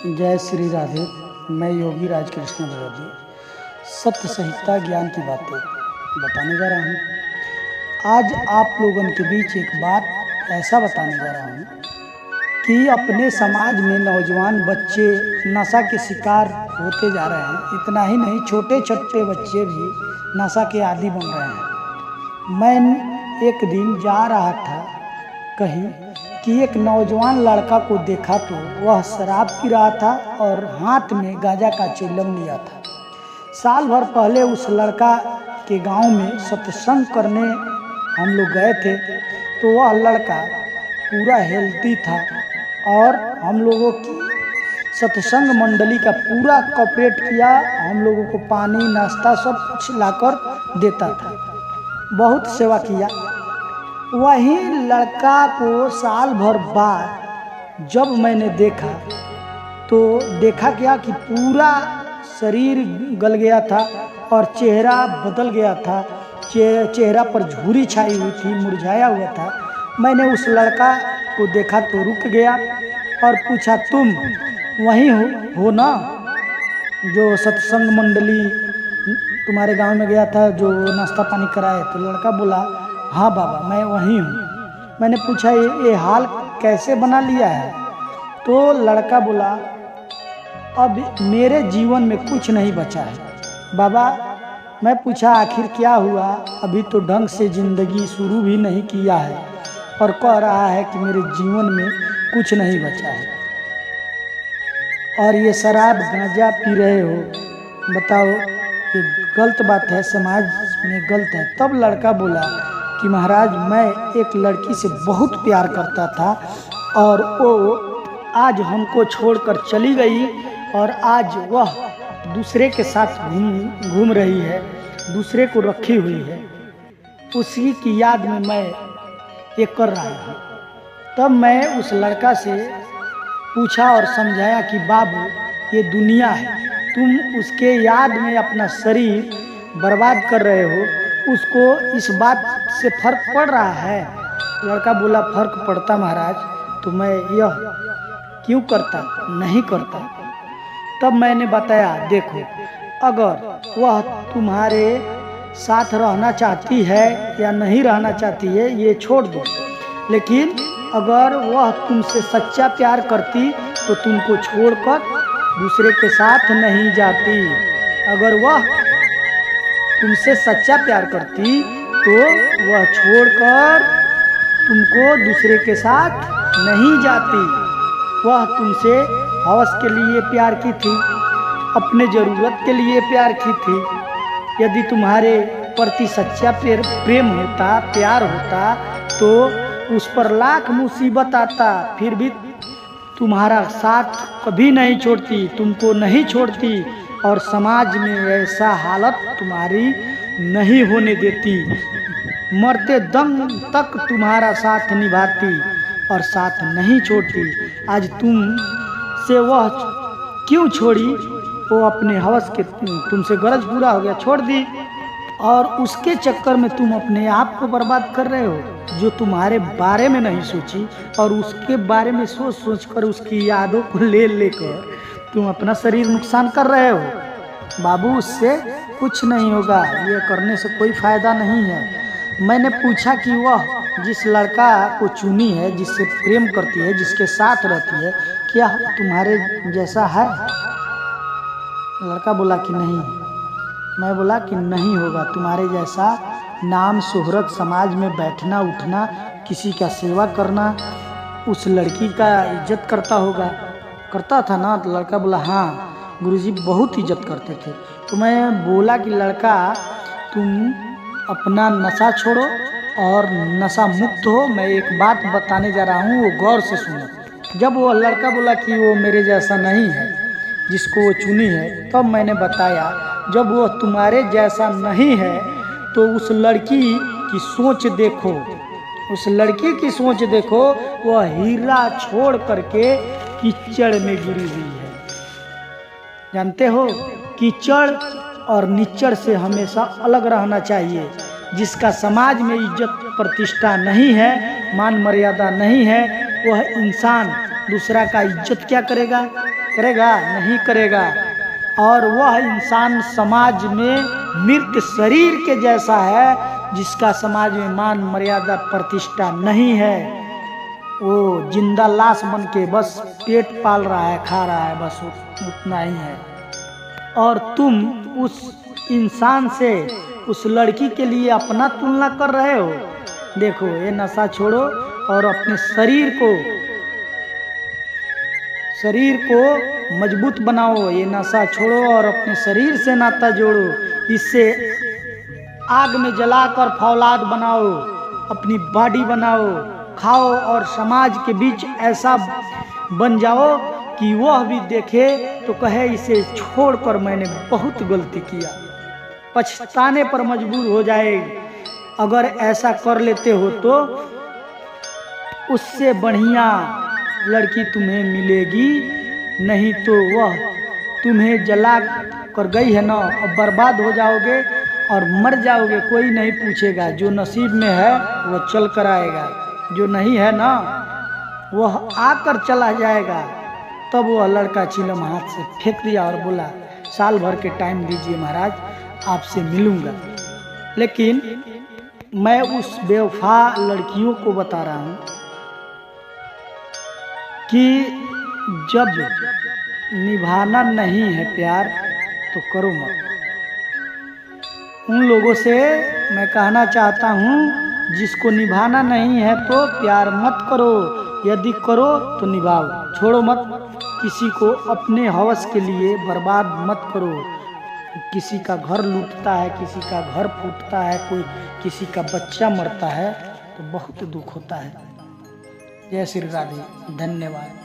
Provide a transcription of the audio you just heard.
जय श्री राधे। मैं योगी राज कृष्ण विरोधी सत्य संहिता ज्ञान की बातें बताने जा रहा हूँ। आज आप लोगों के बीच एक बात ऐसा बताने जा रहा हूँ कि अपने समाज में नौजवान बच्चे नशा के शिकार होते जा रहे हैं। इतना ही नहीं, छोटे छोटे बच्चे भी नशा के आदी बन रहे हैं। मैं एक दिन जा रहा था कहीं कि एक नौजवान लड़का को देखा तो वह शराब पी रहा था और हाथ में गांजा का चिलम लिया था। साल भर पहले उस लड़का के गांव में सत्संग करने हम लोग गए थे, तो वह लड़का पूरा हेल्दी था और हम लोगों की सत्संग मंडली का पूरा कॉपरेट किया। हम लोगों को पानी नाश्ता सब कुछ लाकर देता था, बहुत सेवा किया। वही लड़का को साल भर बाद जब मैंने देखा तो देखा क्या कि पूरा शरीर गल गया था और चेहरा बदल गया था। चेहरा पर झुर्री छाई हुई थी, मुरझाया हुआ था। मैंने उस लड़का को देखा तो रुक गया और पूछा, तुम वही हो ना जो सत्संग मंडली तुम्हारे गांव में गया था, जो नाश्ता पानी कराए? तो लड़का बोला, हाँ बाबा मैं वही हूँ। मैंने पूछा, ये हाल कैसे बना लिया है? तो लड़का बोला, अब मेरे जीवन में कुछ नहीं बचा है बाबा। मैं पूछा, आखिर क्या हुआ? अभी तो ढंग से जिंदगी शुरू भी नहीं किया है और कह रहा है कि मेरे जीवन में कुछ नहीं बचा है और ये शराब गांजा पी रहे हो। बताओ, ये गलत बात है, समाज में गलत है। तब लड़का बोला कि महाराज, मैं एक लड़की से बहुत प्यार करता था और वो आज हमको छोड़कर चली गई और आज वह दूसरे के साथ घूम रही है, दूसरे को रखी हुई है। उसी की याद में मैं ये कर रहा हूँ। तब मैं उस लड़का से पूछा और समझाया कि बाबू, ये दुनिया है, तुम उसके याद में अपना शरीर बर्बाद कर रहे हो। उसको इस बात से फर्क पड़ रहा है? लड़का बोला, फर्क पड़ता महाराज, तो मैं यह क्यों करता? नहीं करता। तब मैंने बताया, देखो, अगर वह तुम्हारे साथ रहना चाहती है या नहीं रहना चाहती है ये छोड़ दो, लेकिन अगर वह तुमसे सच्चा प्यार करती तो तुमको छोड़कर दूसरे के साथ नहीं जाती। अगर वह तुमसे सच्चा प्यार करती तो वह छोड़कर तुमको दूसरे के साथ नहीं जाती। वह तुमसे हवस के लिए प्यार की थी, अपने ज़रूरत के लिए प्यार की थी। यदि तुम्हारे प्रति सच्चा प्रेम होता, प्यार होता, तो उस पर लाख मुसीबत आता, फिर भी तुम्हारा साथ कभी नहीं छोड़ती, तुमको नहीं छोड़ती और समाज में ऐसा हालत तुम्हारी नहीं होने देती। मरते दम तक तुम्हारा साथ निभाती और साथ नहीं छोड़ती। आज तुम से वह क्यों छोड़ी? वो अपने हवस के तुमसे गरज पूरा हो गया, छोड़ दी और उसके चक्कर में तुम अपने आप को बर्बाद कर रहे हो, जो तुम्हारे बारे में नहीं सोची और उसके बारे में सोच सोच कर उसकी यादों को ले लेकर तुम अपना शरीर नुकसान कर रहे हो। बाबू, उससे कुछ नहीं होगा, ये करने से कोई फायदा नहीं है। मैंने पूछा कि वह जिस लड़का को चुनी है, जिससे प्रेम करती है, जिसके साथ रहती है, क्या तुम्हारे जैसा है? लड़का बोला कि नहीं। मैं बोला कि नहीं होगा तुम्हारे जैसा। नाम शोहरत, समाज में बैठना उठना, किसी का सेवा करना, उस लड़की का इज्जत करता होगा, करता था ना? तो लड़का बोला, हाँ गुरुजी बहुत इज्जत करते थे। तो मैं बोला कि लड़का, तुम अपना नशा छोड़ो और नशा मुक्त हो। मैं एक बात बताने जा रहा हूँ, वो गौर से सुनो। जब वो लड़का बोला कि वो मेरे जैसा नहीं है जिसको वो चुनी है, तब मैंने बताया, जब वो तुम्हारे जैसा नहीं है तो उस लड़की की सोच देखो, उस लड़की की सोच देखो। वह हीरा छोड़ करके कीचड़ में गिरी हुई है। जानते हो, कीचड़ और निच्चड़ से हमेशा अलग रहना चाहिए। जिसका समाज में इज्जत प्रतिष्ठा नहीं है, मान मर्यादा नहीं है, वह इंसान दूसरा का इज्जत क्या करेगा? करेगा? नहीं करेगा। और वह इंसान समाज में मृत शरीर के जैसा है जिसका समाज में मान मर्यादा प्रतिष्ठा नहीं है। वो जिंदा लाश बन के बस पेट पाल रहा है, खा रहा है, बस उतना ही है। और तुम उस इंसान से, उस लड़की के लिए अपना तुलना कर रहे हो। देखो, ये नशा छोड़ो और अपने शरीर को मजबूत बनाओ। ये नशा छोड़ो और अपने शरीर से नाता जोड़ो। इससे आग में जलाकर फौलाद बनाओ, अपनी बॉडी बनाओ, खाओ और समाज के बीच ऐसा बन जाओ कि वह भी देखे तो कहे इसे छोड़कर मैंने बहुत गलती किया, पछताने पर मजबूर हो जाए। अगर ऐसा कर लेते हो तो उससे बढ़िया लड़की तुम्हें मिलेगी, नहीं तो वह तुम्हें जला कर गई है ना, अब बर्बाद हो जाओगे और मर जाओगे। कोई नहीं पूछेगा, जो नसीब में है वह चल कर आएगा, जो नहीं है ना वह आकर चला जाएगा। तब वह लड़का चिलम हाथ से फेंक दिया और बोला, साल भर के टाइम दीजिए महाराज, आपसे मिलूंगा। लेकिन मैं उस बेवफा लड़कियों को बता रहा हूँ कि जब निभाना नहीं है प्यार तो करो मत। उन लोगों से मैं कहना चाहता हूँ, जिसको निभाना नहीं है तो प्यार मत करो, यदि करो तो निभाओ, छोड़ो मत। किसी को अपने हवस के लिए बर्बाद मत करो। किसी का घर लूटता है, किसी का घर फूटता है, कोई किसी का बच्चा मरता है तो बहुत दुख होता है। जय श्री राधे, धन्यवाद।